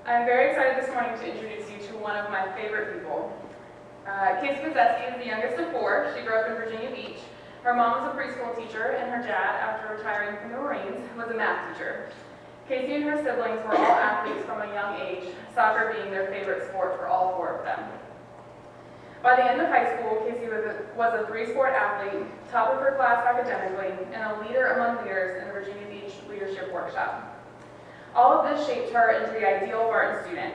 I'm very excited this morning to introduce you to one of my favorite people. Kasey Byzewski is the youngest of four. She grew up in Virginia Beach. Her mom was a preschool teacher, and her dad, after retiring from the Marines, was a math teacher. Kasey and her siblings were all athletes from a young age, soccer being their favorite sport for all four of them. By the end of high school, Kasey was a three-sport athlete, top of her class academically, and a leader among leaders in the Virginia Beach Leadership Workshop. All of this shaped her into the ideal Barton student.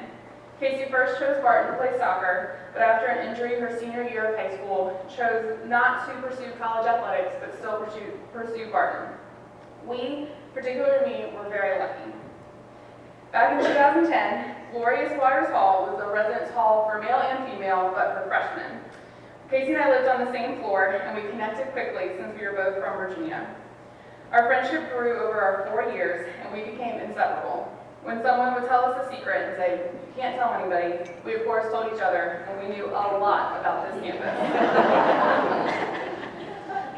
Kasey first chose Barton to play soccer, but after an injury her senior year of high school, chose not to pursue college athletics, but still pursue Barton. We, particularly me, were very lucky. Back in 2010, Glorious Waters Hall was the residence hall for male and female, but for freshmen. Kasey and I lived on the same floor, and we connected quickly since we were both from Virginia. Our friendship grew over our 4 years, and we became inseparable. When someone would tell us a secret and say, "You can't tell anybody," we of course told each other, and we knew a lot about this campus.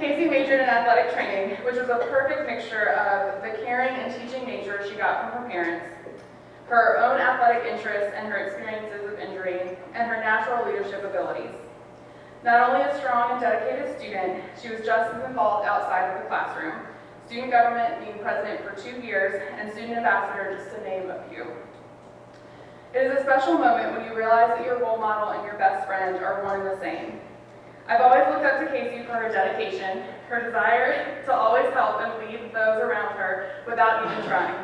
Kasey majored in athletic training, which was a perfect mixture of the caring and teaching nature she got from her parents, her own athletic interests and her experiences of injury, and her natural leadership abilities. Not only a strong and dedicated student, she was just as involved outside of the classroom, student government, being president for 2 years, and student ambassador, just to name a few. It is a special moment when you realize that your role model and your best friend are one and the same. I've always looked up to Kasey for her dedication, her desire to always help and lead those around her without even trying.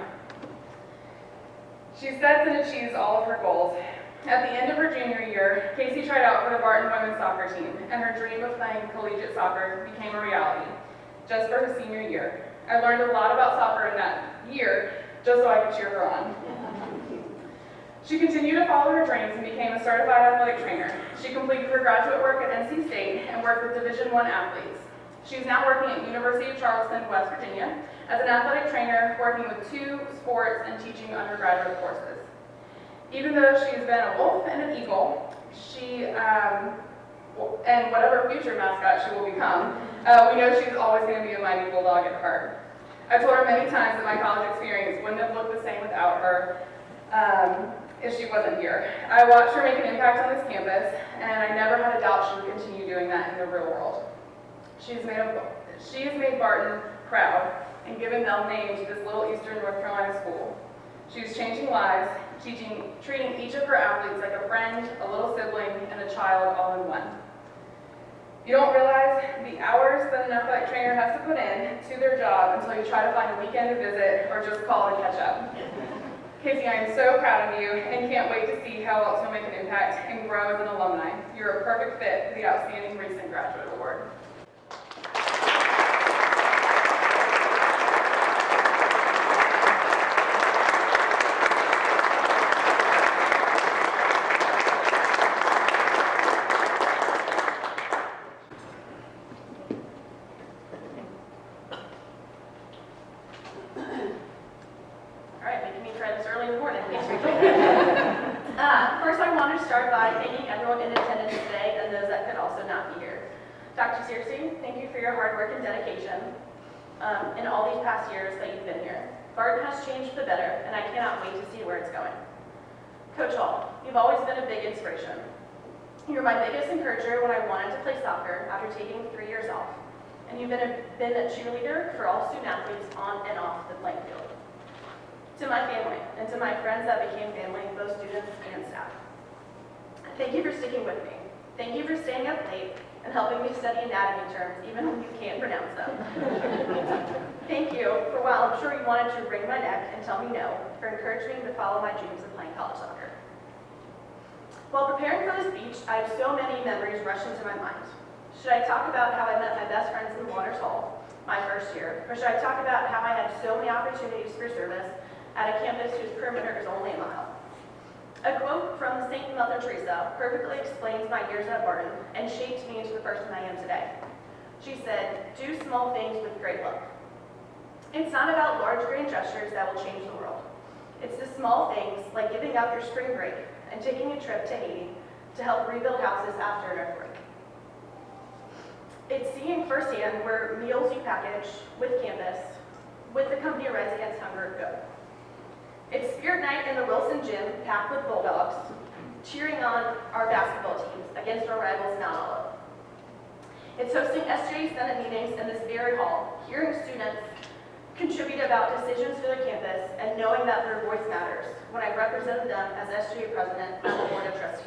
She sets and achieves all of her goals. At the end of her junior year, Kasey tried out for the Barton women's soccer team, and her dream of playing collegiate soccer became a reality, just for her senior year. I learned a lot about soccer in that year, just so I could cheer her on. She continued to follow her dreams and became a certified athletic trainer. She completed her graduate work at NC State and worked with Division I athletes. She's now working at University of Charleston, West Virginia, as an athletic trainer, working with 2 sports and teaching undergraduate courses. Even though she's been a wolf and an eagle, and whatever future mascot she will become, we know she's always going to be a mighty bulldog at heart. I've told her many times that my college experience wouldn't have looked the same without her if she wasn't here. I watched her make an impact on this campus, and I never had a doubt she would continue doing that in the real world. She has made Barton proud and given them name to this little Eastern North Carolina school. She's changing lives, treating each of her athletes like a friend, a little sibling, and a child all in one. You don't realize the hours that an athletic trainer has to put in to their job until you try to find a weekend to visit or just call to catch up. Kasey, I am so proud of you and can't wait to see how else you'll make an impact and grow as an alumni. You're a perfect fit for the Outstanding Recent Graduate Award. First, I wanted to start by thanking everyone in attendance today and those that could also not be here. Dr. Searcy, thank you for your hard work and dedication in all these past years that you've been here. Barton has changed for the better, and I cannot wait to see where it's going. Coach Hall, you've always been a big inspiration. You were my biggest encourager when I wanted to play soccer after taking 3 years off, and you've been a cheerleader for all student athletes on and off the playing field. To my family, and to my friends that became family, both students and staff. Thank you for sticking with me. Thank you for staying up late and helping me study anatomy terms, even when you can't pronounce them. Thank you for, while I'm sure you wanted to wring my neck and tell me no, for encouraging me to follow my dreams of playing college soccer. While preparing for this speech, I have so many memories rush into my mind. Should I talk about how I met my best friends in Waters Hall my first year, or should I talk about how I had so many opportunities for service at a campus whose perimeter is only a mile? A quote from St. Mother Teresa perfectly explains my years at Barton and shaped me into the person I am today. She said, "Do small things with great love." It's not about large grand gestures that will change the world. It's the small things like giving up your spring break and taking a trip to Haiti to help rebuild houses after an earthquake. It's seeing firsthand where meals you package with campus, with the company Rise Against Hunger go. It's Spirit Night in the Wilson Gym, packed with Bulldogs, cheering on our basketball teams against our rivals Mount Olive. It's hosting SJ Senate meetings in this very hall, hearing students contribute about decisions for their campus and knowing that their voice matters when I represented them as SJ president on the Board of Trustees.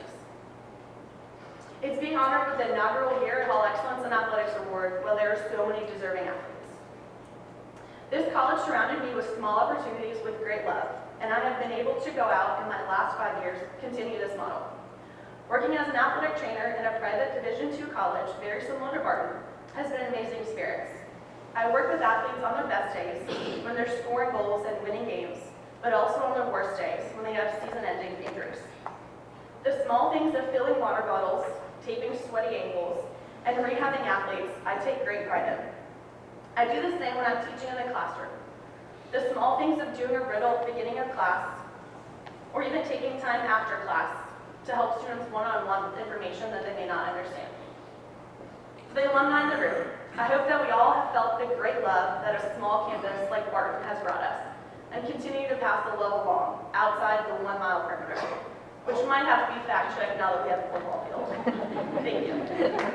It's being honored with the inaugural Year Hall Excellence in Athletics Award while there are so many deserving athletes. This college surrounded me with small opportunities with great love, and I have been able to go out in my last 5 years continue this model. Working as an athletic trainer in a private Division II college, very similar to Barton, has been an amazing experience. I work with athletes on their best days, when they're scoring goals and winning games, but also on their worst days, when they have season-ending injuries. The small things of filling water bottles, taping sweaty ankles, and rehabbing athletes, I take great pride in. I do the same when I'm teaching in the classroom. The small things of doing a riddle at the beginning of class, or even taking time after class to help students one-on-one with information that they may not understand. For the alumni in the room, I hope that we all have felt the great love that a small campus like Barton has brought us, and continue to pass the love along outside the 1 mile perimeter, which might have to be fact-checked now that we have a football field. Thank you.